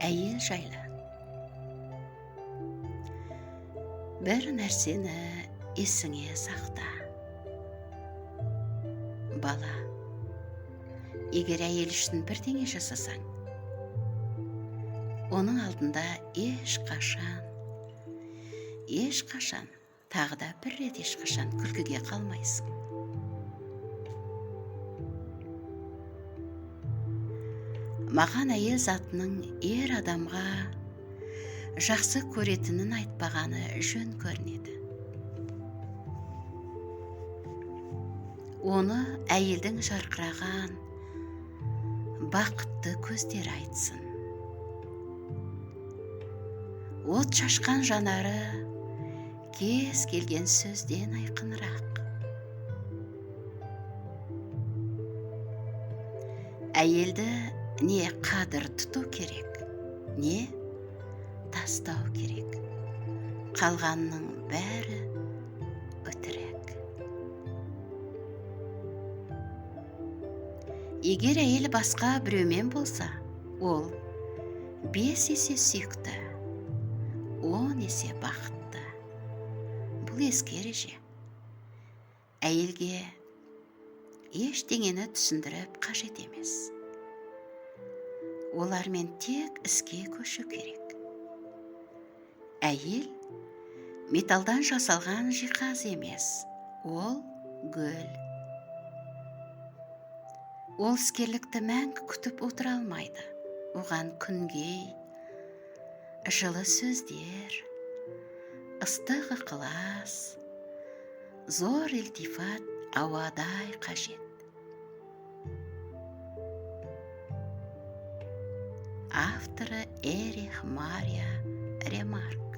Әйел жайлы. Бір нәрсені есіңе сақта. Бала, егер әйел үшін бірдеңе жасасаң, оның алдында ешқашан, тағы да бір рет ешқашан күлкіге қалмайсың. Маған әйел затының ер адамға жақсы көретінін айтпағаны жөн көрінеді. Оны әйелдің жарқыраған, бақытты көздері айтсын. От шашқан жанары кез келген сөзден айқынырақ. Әйелді не қадір тұту керек, не тастау керек. Қалғанның бәрі өтірік. Егер әйел басқа біреумен болса, ол 5 есе сүйікті, 10 есе бақытты. Бұл ескі ереже. Әйелге ештеңені түсіндіріп қажет емес. Олармен тек іске көшу керек. Әйел металдан жасалған жиһаз емес, ол гүл. Ол іскерлікті мәңгі күтіп отыра алмайды. Оған күнгей, жылы сөздер, ыстық ықылас, зор илтифат ауадай қажет. Авторы Эрих Мария Ремарк.